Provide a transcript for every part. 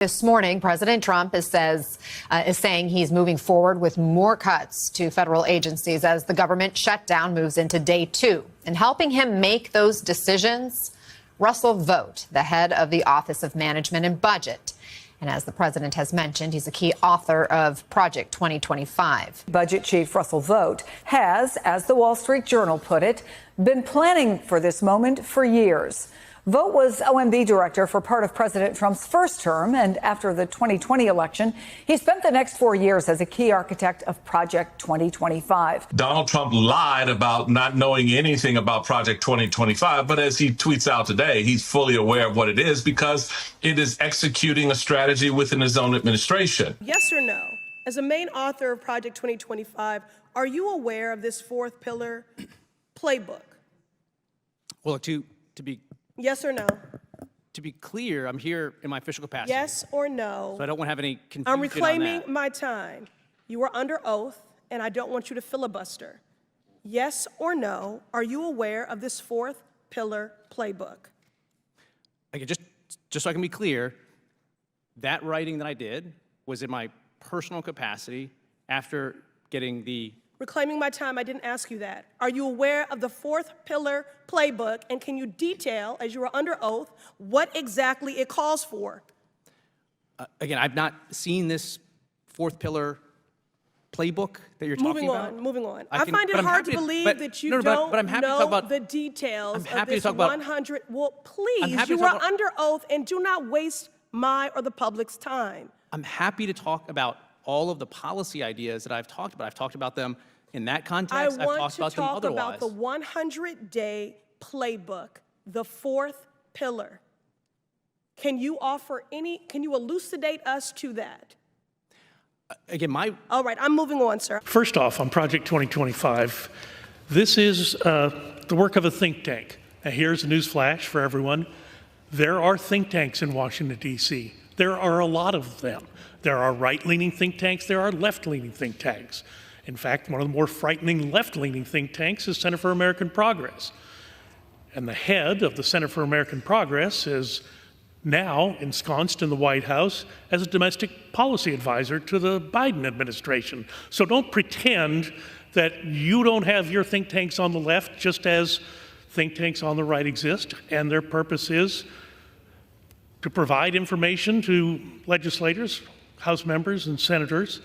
This morning, President Trump is saying he's moving forward with more cuts to federal agencies as the government shutdown moves into day 2. And helping him make those decisions, Russell Vought, the head of the Office of Management and Budget. And as the president has mentioned, he's a key author of Project 2025. Budget Chief Russell Vought has, as the Wall Street Journal put it, been planning for this moment for years. Vought was OMB director for part of President Trump's first term, and after the 2020 election, he spent the next 4 years as a key architect of Project 2025. Donald Trump lied about not knowing anything about Project 2025, but as he tweets out today, he's fully aware of what it is because it is executing a strategy within his own administration. Yes or no? As a main author of Project 2025, are you aware of this fourth pillar playbook? Well, to be yes or no? To be clear, I'm here in my official capacity. Yes or no? So I don't want to have any confusion I'm reclaiming on that. my time. You are under oath, and I don't want you to filibuster. Yes or no, are you aware of this fourth pillar playbook? Okay, just so I can be clear, that writing that I did was in my personal capacity after getting the... Reclaiming my time, I didn't ask you that. Are you aware of the fourth pillar playbook, and can you detail, as you are under oath, what exactly it calls for? Again, I've not seen this fourth pillar playbook that you're talking about. Moving on. I find it hard to believe that you don't know the details of this 100. Well, please, you are under oath, and do not waste my or the public's time. I'm happy to talk about all of the policy ideas that I've talked about. I've talked about them in that context. I want to talk about the 100-day playbook, the fourth pillar. Can you elucidate us to that? Again, all right, I'm moving on, sir. First off, on Project 2025, this is the work of a think tank. Now, here's a news flash for everyone. There are think tanks in Washington, D.C. There are a lot of them. There are right-leaning think tanks. There are left-leaning think tanks. In fact, one of the more frightening left-leaning think tanks is Center for American Progress. And the head of the Center for American Progress is now ensconced in the White House as a domestic policy advisor to the Biden administration. So don't pretend that you don't have your think tanks on the left, just as think tanks on the right exist, and their purpose is to provide information to legislators, House members and senators,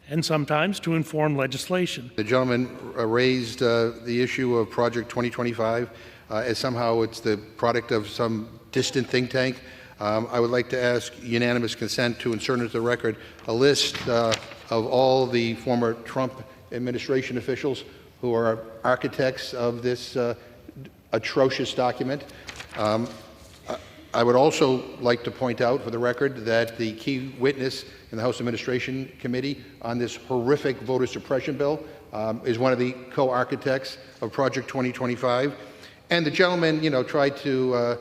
and sometimes to inform legislation. The gentleman raised the issue of Project 2025 as somehow it's the product of some distant think tank. I would like to ask unanimous consent to insert into the record a list of all the former Trump administration officials who are architects of this atrocious document. I would also like to point out for the record that the key witness in the House Administration Committee on this horrific voter suppression bill is one of the co-architects of Project 2025. And the gentleman, tried to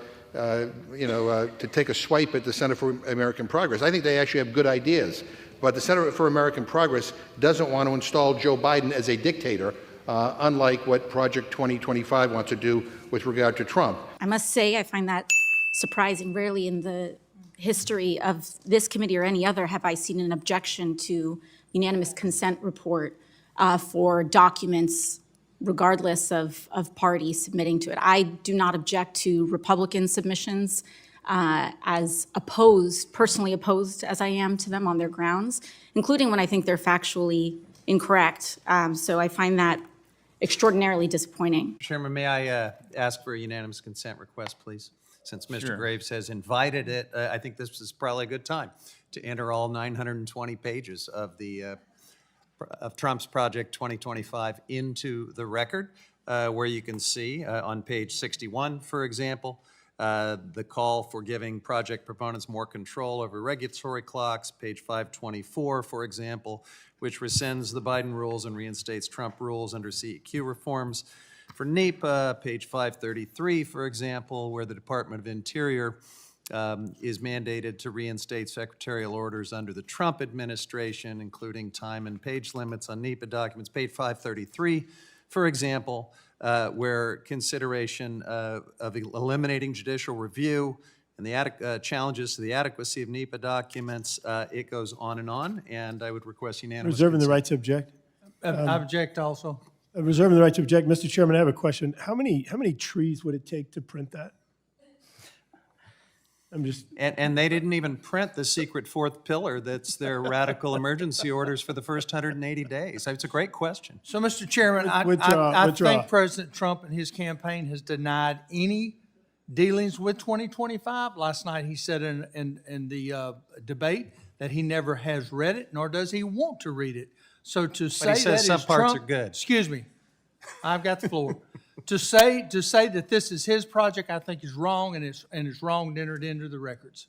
take a swipe at the Center for American Progress. I think they actually have good ideas, but the Center for American Progress doesn't want to install Joe Biden as a dictator, unlike what Project 2025 wants to do with regard to Trump. I must say I find that surprising. Rarely in the history of this committee or any other have I seen an objection to unanimous consent report for documents regardless of party submitting to it. I do not object to Republican submissions as personally opposed as I am to them on their grounds, including when I think they're factually incorrect. So I find that extraordinarily disappointing. Chairman, may I ask for a unanimous consent request, please? Since Mr. Graves has invited it, I think this is probably a good time to enter all 920 pages of Trump's Project 2025 into the record, where you can see on page 61, for example, the call for giving project proponents more control over regulatory clocks, page 524, for example, which rescinds the Biden rules and reinstates Trump rules under CEQ reforms. For NEPA, page 533, for example, where the Department of Interior is mandated to reinstate secretarial orders under the Trump administration, including time and page limits on NEPA documents. Page 533, for example, where consideration of eliminating judicial review and the challenges to the adequacy of NEPA documents. It goes on, and I would request unanimous Reserving the consent. right to object. I object also. Reserving the right to object. Mr. Chairman, I have a question. How many trees would it take to print that? I'm just, And they didn't even print the secret fourth pillar that's their radical emergency orders for the first 180 days. It's a great question. So, Mr. Chairman, I Withdraw. think President Trump and his campaign has denied any dealings with 2025. Last night, he said in the debate that he never has read it, nor does he want to read it. So to say says that some is parts Trump, are good. Excuse me, I've got the floor. To say that this is his project, I think is wrong, and it's wrong to enter it into the records.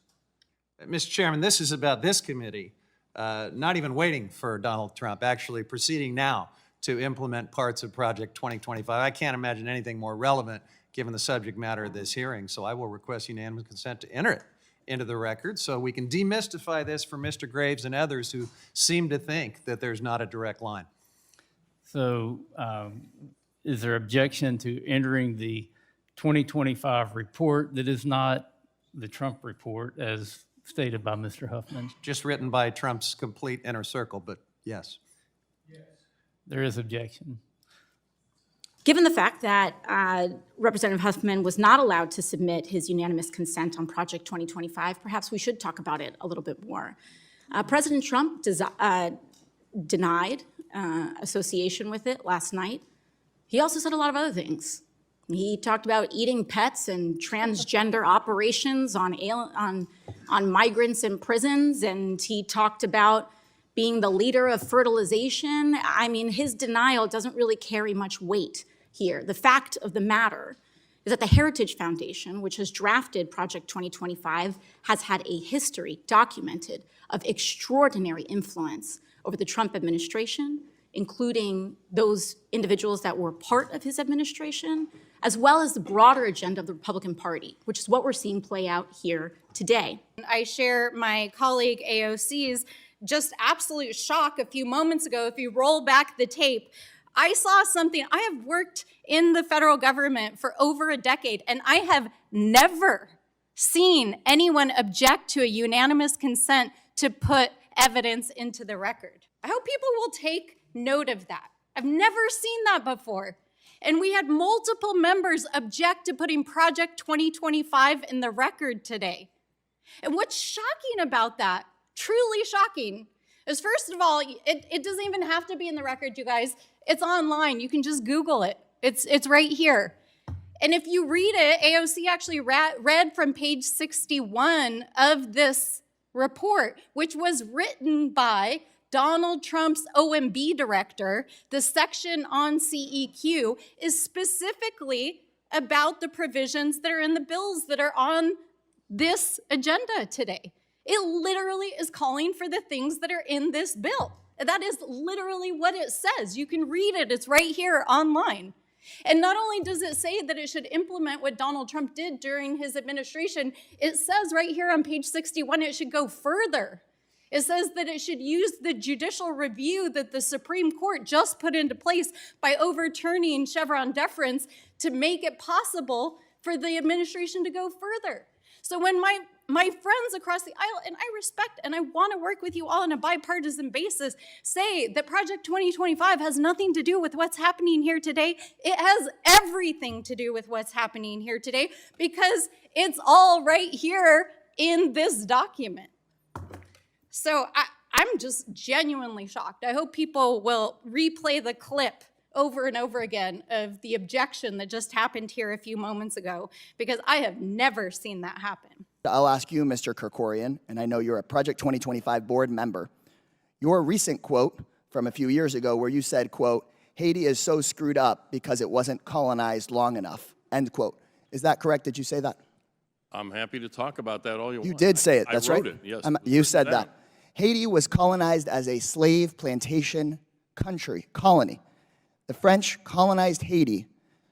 Mr. Chairman, this is about this committee, not even waiting for Donald Trump, actually proceeding now to implement parts of Project 2025. I can't imagine anything more relevant given the subject matter of this hearing, so I will request unanimous consent to enter it into the record so we can demystify this for Mr. Graves and others who seem to think that there's not a direct line. So is there objection to entering the 2025 report that is not the Trump report as stated by Mr. Huffman? Just written by Trump's complete inner circle, but yes. There is objection. Given the fact that Representative Huffman was not allowed to submit his unanimous consent on Project 2025, perhaps we should talk about it a little bit more. President Trump denied association with it last night. He also said a lot of other things. He talked about eating pets and transgender operations on migrants in prisons, and he talked about being the leader of fertilization. I mean, his denial doesn't really carry much weight here. The fact of the matter is that the Heritage Foundation, which has drafted Project 2025, has had a history documented of extraordinary influence over the Trump administration, including those individuals that were part of his administration, as well as the broader agenda of the Republican Party, which is what we're seeing play out here today. I share my colleague AOC's just absolute shock a few moments ago. If you roll back the tape, I saw something. I have worked in the federal government for over a decade, and I have never seen anyone object to a unanimous consent to put evidence into the record. I hope people will take note of that. I've never seen that before. And we had multiple members object to putting Project 2025 in the record today. And what's shocking about that, truly shocking, is first of all, it doesn't even have to be in the record, you guys. It's online. You can just Google it. It's right here. And if you read it, AOC actually read from page 61 of this report, which was written by Donald Trump's OMB director. The section on CEQ is specifically about the provisions that are in the bills that are on this agenda today. It literally is calling for the things that are in this bill. That is literally what it says. You can read it. It's right here online. And not only does it say that it should implement what Donald Trump did during his administration, it says right here on page 61 it should go further. It says that it should use the judicial review that the Supreme Court just put into place by overturning Chevron deference to make it possible for the administration to go further. So when my friends across the aisle, and I respect and I want to work with you all on a bipartisan basis, say that Project 2025 has nothing to do with what's happening here today, it has everything to do with what's happening here today because it's all right here in this document. So I'm just genuinely shocked. I hope people will replay the clip over and over again of the objection that just happened here a few moments ago, because I have never seen that happen. I'll ask you, Mr. Kerkorian, and I know you're a Project 2025 board member, your recent quote from a few years ago where you said, quote, Haiti is so screwed up because it wasn't colonized long enough, end quote. Is that correct? Did you say that? I'm happy to talk about that all you want. You did say it, that's right? I wrote it, yes. You said that. Haiti was colonized as a slave plantation colony. The French colonized Haiti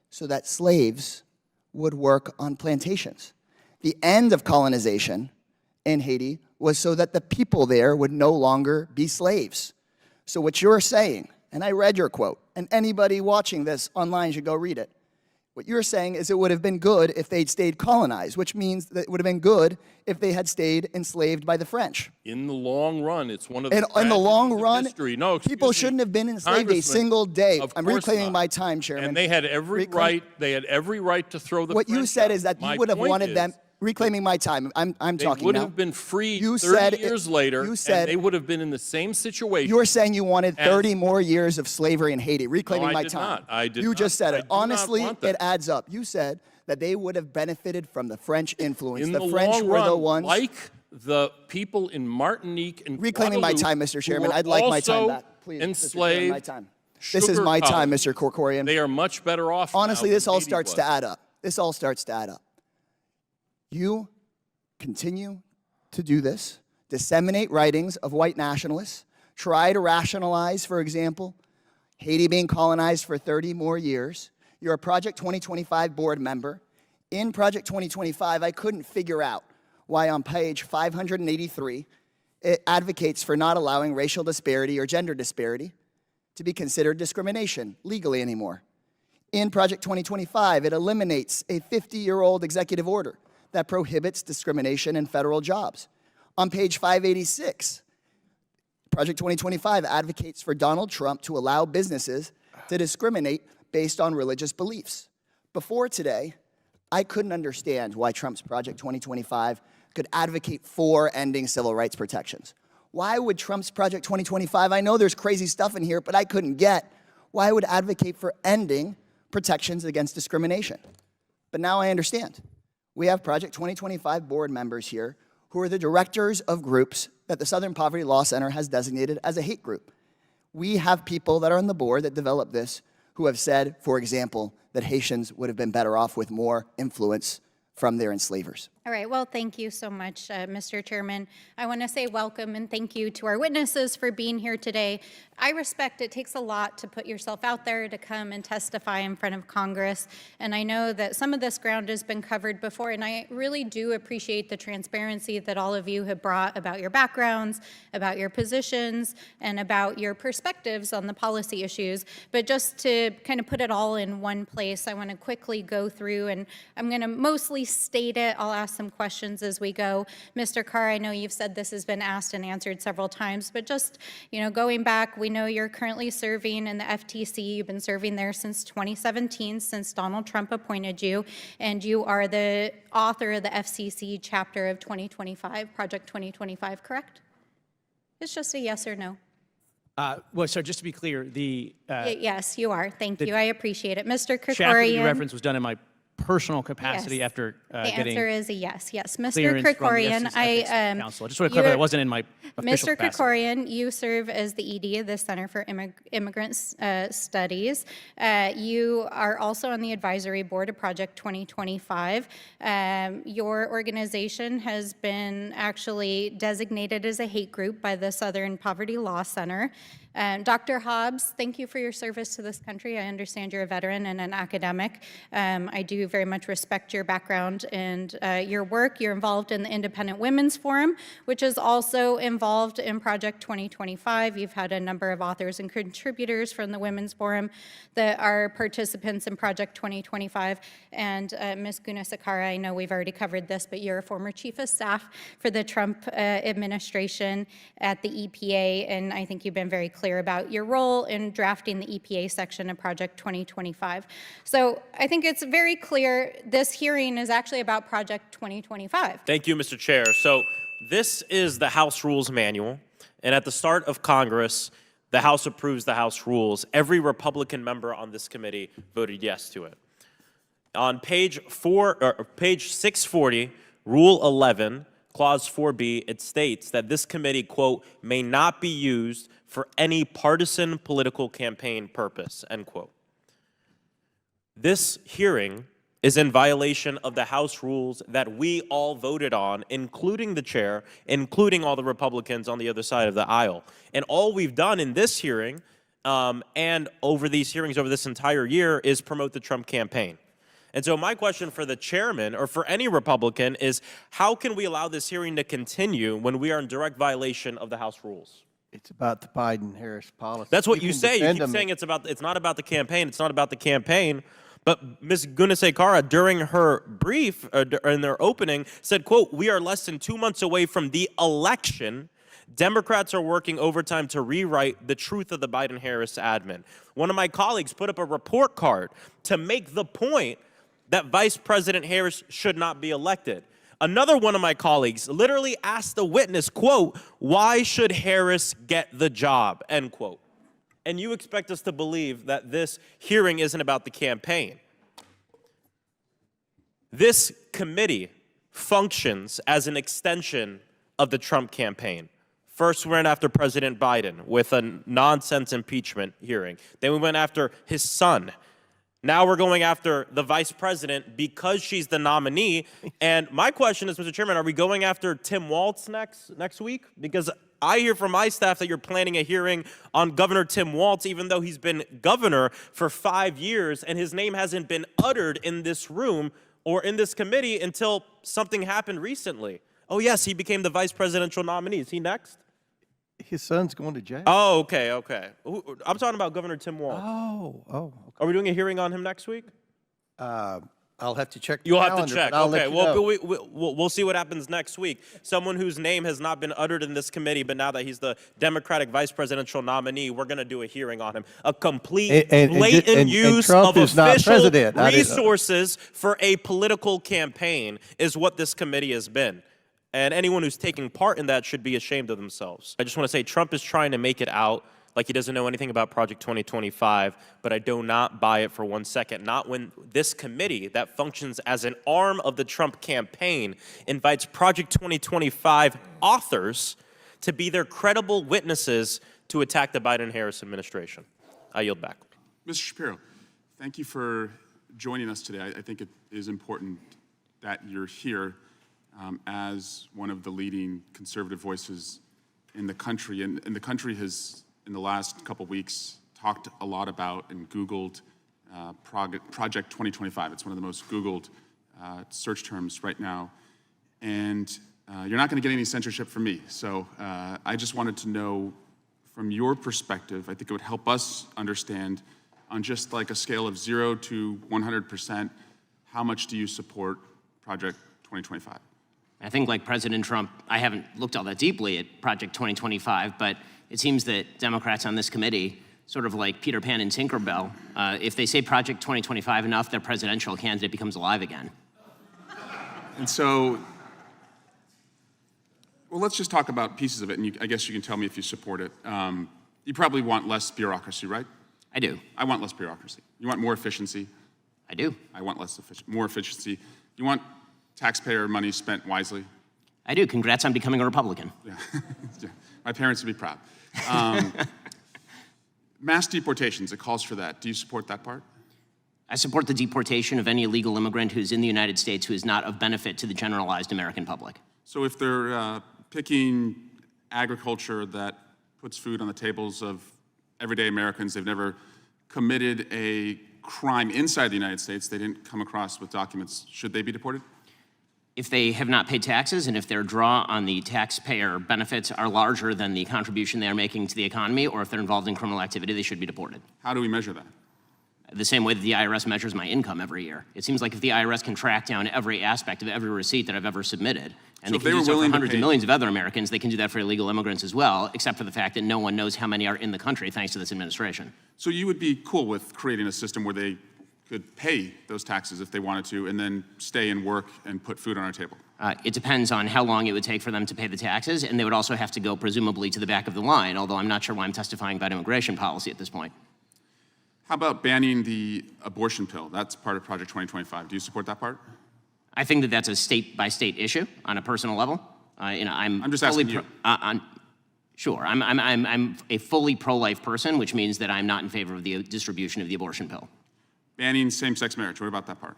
so that slaves would work on plantations. The end of colonization in Haiti was so that the people there would no longer be slaves. So what you're saying, and I read your quote, and anybody watching this online should go read it, What you're saying is it would have been good if they'd stayed colonized, which means that it would have been good if they had stayed enslaved by the French. In the long run, it's one of the In the long tragedies of run, history. No, people excuse me, shouldn't have been enslaved a Congressman, single day. of I'm course reclaiming not. my time, Chairman. And they had every right. They had every right to throw the. What you French said out. is that My you would have point wanted is, them reclaiming my time. I'm They talking would now. have been freed You 30 said years later, you said and they would have been in the same situation. You're saying you wanted as- 30 more years of slavery in Haiti, reclaiming I my did time. not. I did You not. just said I it. do not Honestly, want that. it adds up. You said that they would have benefited from the French influence. In The the French long were run, the ones like the people in Martinique and reclaiming my Guadeloupe, time, Mr. who Chairman. were I'd like my time also back. Please, Mr. Chairman, enslaved. my time. This is my time, Mr. Corkorian. They are much better off. Honestly, now this than all Haiti starts was. to add up. This all starts to add up. You continue to do this, disseminate writings of white nationalists, try to rationalize, for example, Haiti being colonized for 30 more years. You're a Project 2025 board member. In Project 2025, I couldn't figure out why on page 583, it advocates for not allowing racial disparity or gender disparity to be considered discrimination legally anymore. In Project 2025, it eliminates a 50-year-old executive order that prohibits discrimination in federal jobs. On page 586, Project 2025 advocates for Donald Trump to allow businesses to discriminate based on religious beliefs. Before today, I couldn't understand why Trump's Project 2025 could advocate for ending civil rights protections. Why would Trump's Project 2025, I know there's crazy stuff in here, but I couldn't get why it would advocate for ending protections against discrimination. But now I understand. We have Project 2025 board members here who are the directors of groups that the Southern Poverty Law Center has designated as a hate group. We have people that are on the board that developed this who have said, for example, that Haitians would have been better off with more influence from their enslavers. All right, well, thank you so much, Mr. Chairman. I want to say welcome and thank you to our witnesses for being here today. I respect it takes a lot to put yourself out there to come and testify in front of Congress, and I know that some of this ground has been covered before, and I really do appreciate the transparency that all of you have brought about your backgrounds, about your positions, and about your perspectives on the policy issues. But just to kind of put it all in one place, I want to quickly go through, and I'm going to mostly state it. I'll ask some questions as we go. Mr. Carr, I know you've said this has been asked and answered several times, but just, going back, we know you're currently serving in the FTC. You've been serving there since 2017, since Donald Trump appointed you, and you are the author of the FCC chapter of 2025, Project 2025, correct? It's just a yes or no. Well, so just to be clear, the yes, you are. Thank you. I appreciate it. Mr. chapter that you Krikorian. reference was done in my personal capacity Yes. after The getting answer is a yes. Yes, Mr. clearance from the Krikorian, FCC ethics council. I just want to clarify that wasn't in my official Mr. capacity. Krikorian, you serve as the ED of the Center for Immigrant Studies. You are also on the advisory board of Project 2025. Your organization has been actually designated as a hate group by the Southern Poverty Law Center. Dr. Hobbs, thank you for your service to this country. I understand you're a veteran and an academic. I do very much respect your background and your work. You're involved in the Independent Women's Forum, which is also involved in Project 2025. You've had a number of authors and contributors from the Women's Forum that are participants in Project 2025. And Ms. Gunasekara, I know we've already covered this, but you're a former chief of staff for the Trump administration at the EPA, and I think you've been very clear about your role in drafting the EPA section of Project 2025. So I think it's very clear this hearing is actually about Project 2025. Thank you, Mr. Chair. So this is the House Rules Manual, and at the start of Congress, the House approves the House rules. Every Republican member on this committee voted yes to it. On page 640, Rule 11, Clause 4B, it states that this committee, quote, may not be used for any partisan political campaign purpose, end quote. This hearing is in violation of the House rules that we all voted on, including the chair, including all the Republicans on the other side of the aisle. And all we've done in this hearing and over these hearings over this entire year is promote the Trump campaign. And so my question for the chairman or for any Republican is, how can we allow this hearing to continue when we are in direct violation of the House rules? It's about the Biden-Harris policy. That's what you can say. You defend keep them. saying it's not about the campaign. It's not about the campaign. But Ms. Gunasekara, during her brief, in their opening, said, quote, "We are less than 2 months away from the election. Democrats are working overtime to rewrite the truth of the Biden-Harris admin." One of my colleagues put up a report card to make the point that Vice President Harris should not be elected. Another one of my colleagues literally asked the witness, quote, "Why should Harris get the job?" End quote. And you expect us to believe that this hearing isn't about the campaign. This committee functions as an extension of the Trump campaign. First, we went after President Biden with a nonsense impeachment hearing. Then we went after his son. Now we're going after the vice president because she's the nominee. And my question is, Mr. Chairman, are we going after Tim Walz next week? Because I hear from my staff that you're planning a hearing on Governor Tim Walz, even though he's been governor for 5 years and his name hasn't been uttered in this room or in this committee until something happened recently. Oh, yes, he became the vice presidential nominee. Is he next? His son's going to jail. Oh, okay. I'm talking about Governor Tim Walz. Okay. Are we doing a hearing on him next week? I'll have to check the You'll calendar, have to check. but I'll Okay, let you know. we'll see what happens next week. Someone whose name has not been uttered in this committee, but now that he's the Democratic vice presidential nominee, we're going to do a hearing on him. A complete blatant use Trump of is not official president. resources for a political campaign is what this committee has been. And anyone who's taking part in that should be ashamed of themselves. I just want to say Trump is trying to make it out like he doesn't know anything about Project 2025, but I do not buy it for 1 second. Not when this committee that functions as an arm of the Trump campaign invites Project 2025 authors to be their credible witnesses to attack the Biden-Harris administration. I yield back. Mr. Shapiro, thank you for joining us today. I think it is important that you're here as one of the leading conservative voices in the country. And the country has, in the last couple weeks, talked a lot about and Googled Project 2025. It's one of the most Googled search terms right now. And you're not going to get any censorship from me. So I just wanted to know, from your perspective, I think it would help us understand, on just like a scale of 0 to 100%, how much do you support Project 2025? I think, like President Trump, I haven't looked all that deeply at Project 2025, but it seems that Democrats on this committee, sort of like Peter Pan and Tinkerbell, if they say Project 2025 enough, their presidential candidate becomes alive again. And so, well, let's just talk about pieces of it, and I guess you can tell me if you support it. You probably want less bureaucracy, right? I do. I want less bureaucracy. You want more efficiency? I do. I want more efficiency. You want taxpayer money spent wisely? I do. Congrats on becoming a Republican. Yeah. My parents would be proud. Mass deportations, it calls for that. Do you support that part? I support the deportation of any illegal immigrant who's in the United States who is not of benefit to the generalized American public. So if they're picking agriculture that puts food on the tables of everyday Americans, they've never committed a crime inside the United States, they didn't come across with documents, should they be deported? If they have not paid taxes and if their draw on the taxpayer benefits are larger than the contribution they are making to the economy, or if they're involved in criminal activity, they should be deported. How do we measure that? The same way that the IRS measures my income every year. It seems like if the IRS can track down every aspect of every receipt that I've ever submitted, and So they if can do so for hundreds pay- of millions of other Americans, they can do that for illegal immigrants as well, except for the fact that no one knows how many are in the country thanks to this administration. So you would be cool with creating a system where they could pay those taxes if they wanted to and then stay and work and put food on our table? It depends on how long it would take for them to pay the taxes, and they would also have to go presumably to the back of the line, although I'm not sure why I'm testifying about immigration policy at this point. How about banning the abortion pill? That's part of Project 2025. Do you support that part? I think that that's a state-by-state issue on a personal level. I'm just asking you. Sure, I'm a fully pro-life person, which means that I'm not in favor of the distribution of the abortion pill. Banning same-sex marriage, what about that part?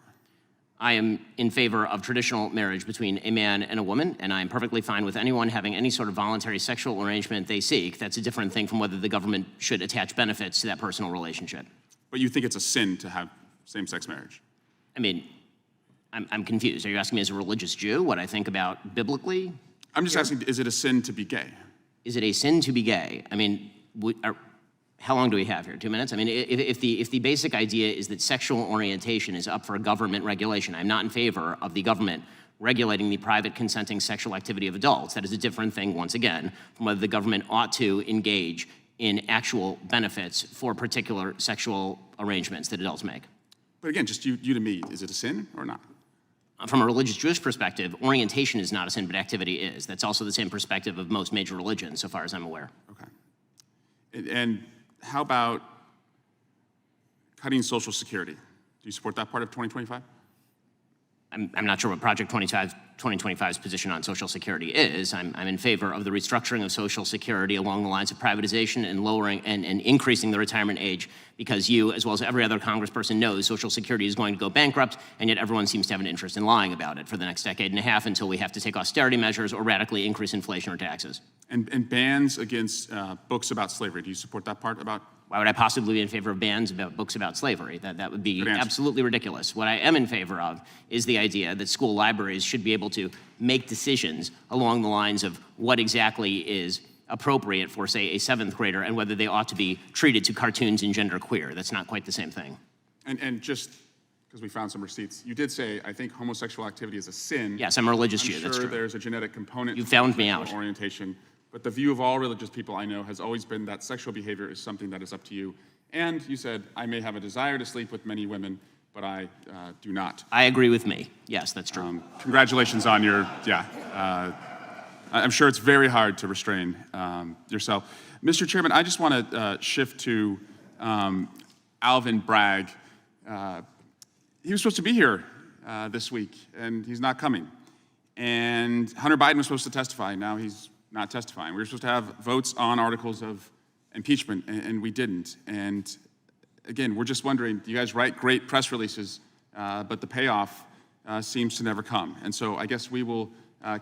I am in favor of traditional marriage between a man and a woman, and I'm perfectly fine with anyone having any sort of voluntary sexual arrangement they seek. That's a different thing from whether the government should attach benefits to that personal relationship. But you think it's a sin to have same-sex marriage? I mean, I'm confused. Are you asking me as a religious Jew what I think about biblically? I'm just asking, is it a sin to be gay? Is it a sin to be gay? I mean, How long do we have here? 2 minutes? I mean, if the basic idea is that sexual orientation is up for government regulation, I'm not in favor of the government regulating the private consenting sexual activity of adults. That is a different thing, once again, from whether the government ought to engage in actual benefits for particular sexual arrangements that adults make. But again, just you to me, is it a sin or not? From a religious Jewish perspective, orientation is not a sin, but activity is. That's also the same perspective of most major religions, so far as I'm aware. Okay. And how about cutting Social Security? Do you support that part of 2025? I'm not sure what Project 2025's position on Social Security is. I'm in favor of the restructuring of Social Security along the lines of privatization and lowering and increasing the retirement age, because you, as well as every other congressperson, knows Social Security is going to go bankrupt, and yet everyone seems to have an interest in lying about it for the next decade and a half until we have to take austerity measures or radically increase inflation or taxes. And bans against books about slavery. Do you support that part about? Why would I possibly be in favor of bans about books about slavery? That would be absolutely ridiculous. What I am in favor of is the idea that school libraries should be able to make decisions along the lines of what exactly is appropriate for, say, a 7th grader and whether they ought to be treated to cartoons and genderqueer. That's not quite the same thing. And just because we found some receipts, you did say, I think homosexual activity is a sin. Yes, I'm a religious Jew, that's true. There's a genetic component. You found me out. Orientation. But the view of all religious people I know has always been that sexual behavior is something that is up to you. And you said, I may have a desire to sleep with many women, but I do not. I agree with me. Yes, that's true. Congratulations on your, I'm sure it's very hard to restrain yourself. Mr. Chairman, I just want to shift to Alvin Bragg. He was supposed to be here this week, and he's not coming. And Hunter Biden was supposed to testify. Now he's not testifying. We were supposed to have votes on articles of impeachment, and we didn't. And again, we're just wondering, you guys write great press releases, but the payoff seems to never come. And so I guess we will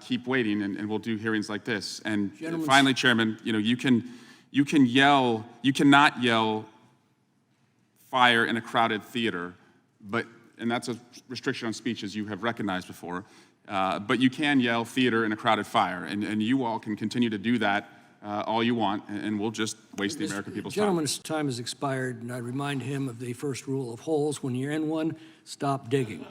keep waiting, and we'll do hearings like this. And finally, Chairman, you cannot yell fire in a crowded theater, and that's a restriction on speech, as you have recognized before. But you can yell theater in a crowded fire, and you all can continue to do that all you want, and we'll just waste the American people's time. The gentleman's time has expired, and I remind him of the first rule of holes. When you're in one, stop digging.